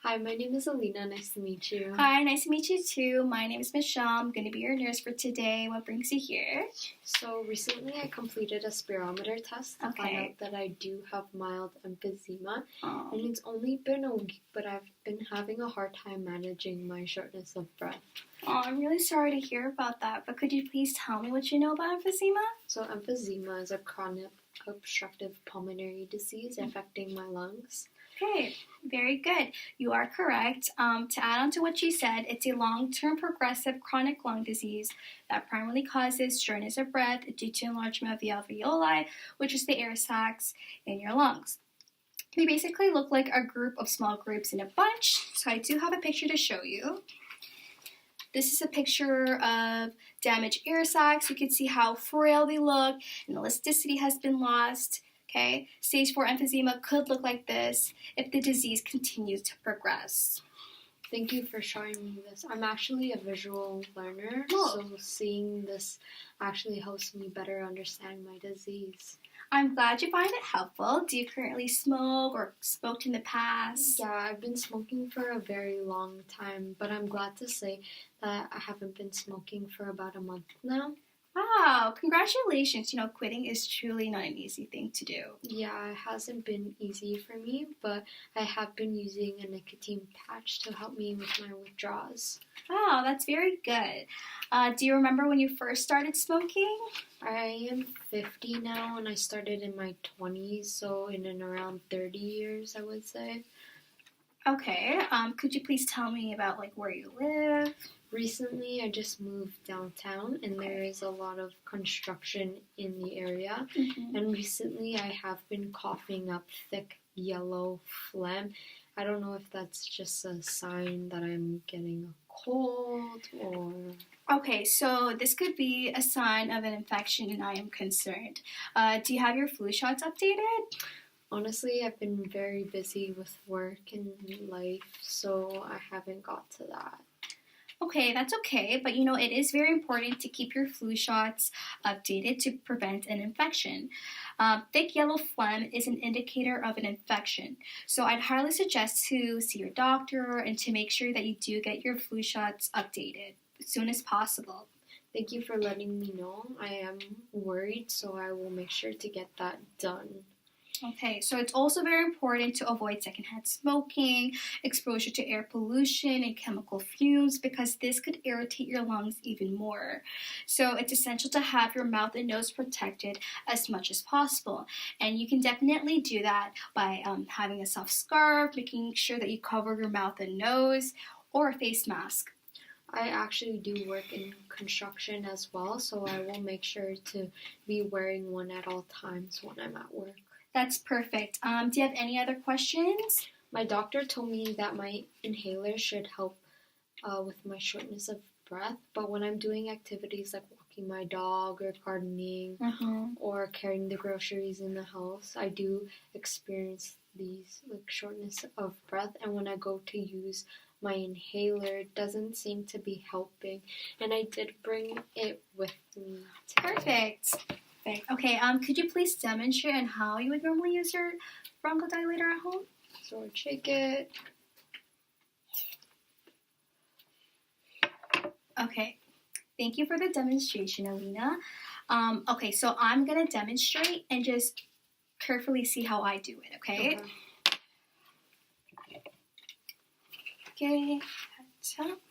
Hi, my name is Alina. Nice to meet you. Hi, nice to meet you too. My name is Michelle. I'm going to be your nurse for today. What brings you here? So recently I completed a spirometer test to find out that I do have mild emphysema. And it's only been a week, but I've been having a hard time managing my shortness of breath. Oh, I'm really sorry to hear about that, but could you please tell me what you know about emphysema? So emphysema is a chronic obstructive pulmonary disease affecting my lungs. Okay, very good. You are correct. To add on to what you said, it's a long-term progressive chronic lung disease that primarily causes shortness of breath due to enlargement of the alveoli, which is the air sacs in your lungs. They basically look like a group of small grapes in a bunch, so I do have a picture to show you. This is a picture of damaged air sacs. You can see how frail they look and elasticity has been lost. Okay, stage 4 emphysema could look like this if the disease continues to progress. Thank you for showing me this. I'm actually a visual learner, so seeing this actually helps me better understand my disease. I'm glad you find it helpful. Do you currently smoke or smoked in the past? Yeah, I've been smoking for a very long time, but I'm glad to say that I haven't been smoking for about a month now. Wow, congratulations. Quitting is truly not an easy thing to do. Yeah, it hasn't been easy for me, but I have been using a nicotine patch to help me with my withdrawals. Wow, that's very good. Do you remember when you first started smoking? I am 50 now, and I started in my 20s, so in and around 30 years, I would say. Okay, could you please tell me about where you live? Recently, I just moved downtown, and there is a lot of construction in the area. And recently, I have been coughing up thick yellow phlegm. I don't know if that's just a sign that I'm getting a cold or... Okay, so this could be a sign of an infection, and I am concerned. Do you have your flu shots updated? Honestly, I've been very busy with work and life, so I haven't got to that. Okay, that's okay, but it is very important to keep your flu shots updated to prevent an infection. Thick yellow phlegm is an indicator of an infection, so I'd highly suggest to see your doctor and to make sure that you do get your flu shots updated as soon as possible. Thank you for letting me know. I am worried, so I will make sure to get that done. Okay, so it's also very important to avoid secondhand smoking, exposure to air pollution and chemical fumes, because this could irritate your lungs even more. So it's essential to have your mouth and nose protected as much as possible. And you can definitely do that by having a soft scarf, making sure that you cover your mouth and nose, or a face mask. I actually do work in construction as well, so I will make sure to be wearing one at all times when I'm at work. That's perfect. Do you have any other questions? My doctor told me that my inhaler should help with my shortness of breath, but when I'm doing activities like walking my dog or gardening or carrying the groceries in the house, I do experience these shortness of breath, and when I go to use my inhaler, it doesn't seem to be helping, and I did bring it with me today. Perfect. Okay, could you please demonstrate on how you would normally use your bronchodilator at home? So I shake it. Okay, thank you for the demonstration, Alina. Okay, so I'm going to demonstrate and just carefully see how I do it, okay? Okay, that's up.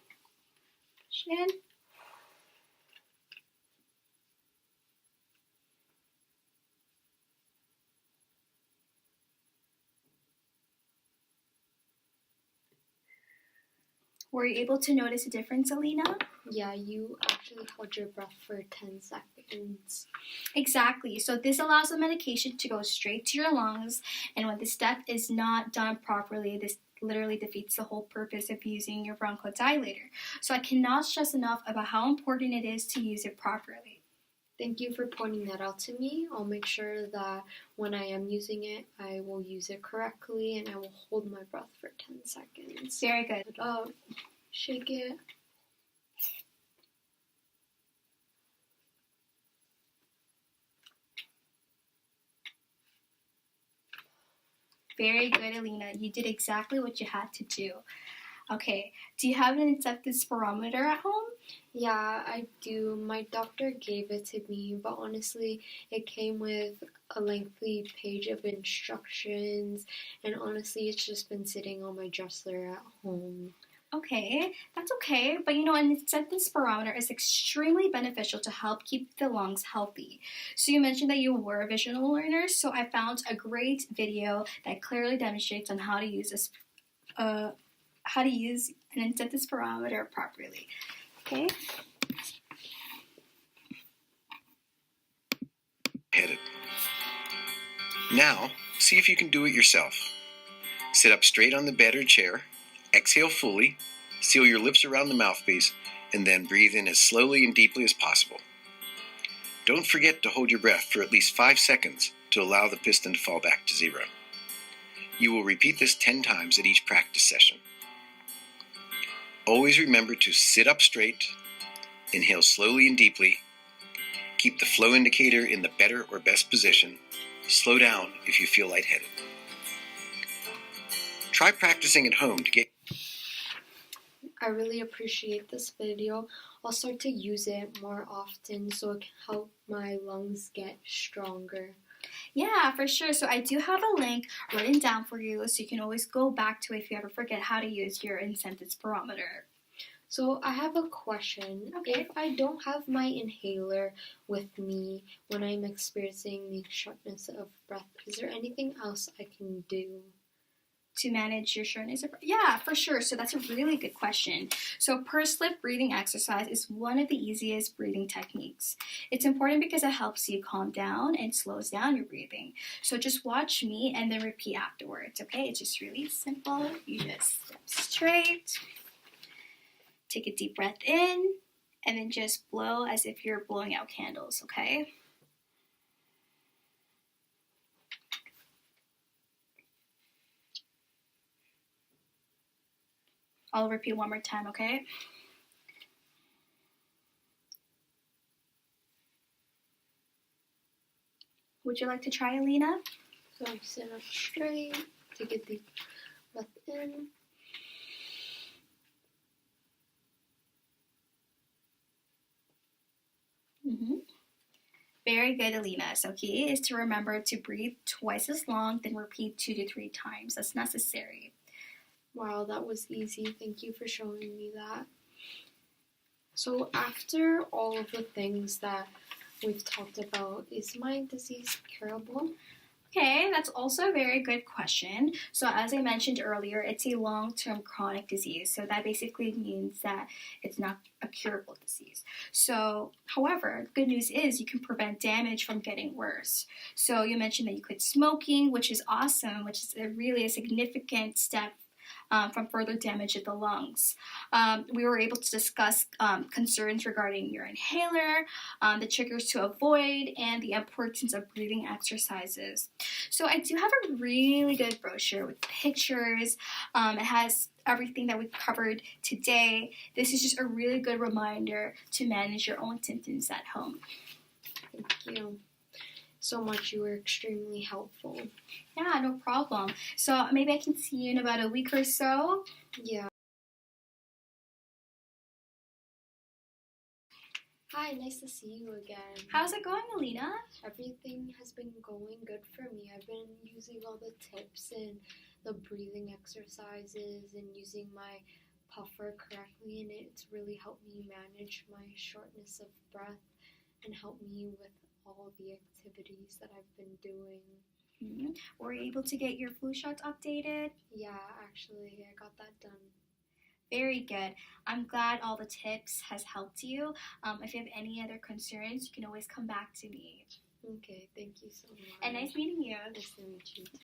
Push in. Were you able to notice a difference, Alina? Yeah, you actually held your breath for 10 seconds. Exactly. So this allows the medication to go straight to your lungs, and when this step is not done properly, this literally defeats the whole purpose of using your bronchodilator. So I cannot stress enough about how important it is to use it properly. Thank you for pointing that out to me. I'll make sure that when I am using it, I will use it correctly, and I will hold my breath for 10 seconds. Very good. Shake it. Very good, Alina. You did exactly what you had to do. Okay, do you have an accepted spirometer at home? Yeah, I do. My doctor gave it to me, but honestly, it came with a lengthy page of instructions, and honestly, it's just been sitting on my dresser at home. Okay, that's okay, but an accepted spirometer is extremely beneficial to help keep the lungs healthy. So you mentioned that you were a visual learner, so I found a great video that clearly demonstrates on how to use an accepted spirometer properly. Okay. Headed. Now, see if you can do it yourself. Sit up straight on the bed or chair, exhale fully, seal your lips around the mouthpiece, and then breathe in as slowly and deeply as possible. Don't forget to hold your breath for at least 5 seconds to allow the piston to fall back to 0. You will repeat this 10 times at each practice session. Always remember to sit up straight, inhale slowly and deeply, keep the flow indicator in the better or best position, slow down if you feel lightheaded. Try practicing at home to get... I really appreciate this video. I'll start to use it more often so it can help my lungs get stronger. Yeah, for sure. So I do have a link written down for you, so you can always go back to it if you ever forget how to use your accepted spirometer. So I have a question. Okay. If I don't have my inhaler with me when I'm experiencing the shortness of breath, is there anything else I can do to manage your shortness of breath? Yeah, for sure. So that's a really good question. So pursed lip breathing exercise is one of the easiest breathing techniques. It's important because it helps you calm down and slows down your breathing. So just watch me and then repeat afterwards, okay? It's just really simple. You just step straight, take a deep breath in, and then just blow as if you're blowing out candles, okay? I'll repeat one more time, okay? Would you like to try, Alina? So I sit up straight, take a deep breath in. Very good, Alina. So key is to remember to breathe twice as long, then repeat 2 to 3 times as necessary. Wow, that was easy. Thank you for showing me that. So after all of the things that we've talked about, is my disease curable? Okay, that's also a very good question. So as I mentioned earlier, it's a long-term chronic disease. So that basically means that it's not a curable disease. So, however, good news is you can prevent damage from getting worse. So you mentioned that you quit smoking, which is awesome, which is really a significant step from further damage of the lungs. We were able to discuss concerns regarding your inhaler, the triggers to avoid, and the importance of breathing exercises. So I do have a really good brochure with pictures. It has everything that we've covered today. This is just a really good reminder to manage your own symptoms at home. Thank you so much. You were extremely helpful. Yeah, no problem. So maybe I can see you in about a week or so. Yeah. Hi, nice to see you again. How's it going, Alina? Everything has been going good for me. I've been using all the tips and the breathing exercises and using my puffer correctly, and it's really helped me manage my shortness of breath and help me with all the activities that I've been doing. Mm-hmm. Were you able to get your flu shots updated? Yeah, actually, I got that done. Very good. I'm glad all the tips has helped you. If you have any other concerns, you can always come back to me. Okay, thank you so much. And nice meeting you. Nice to meet you too.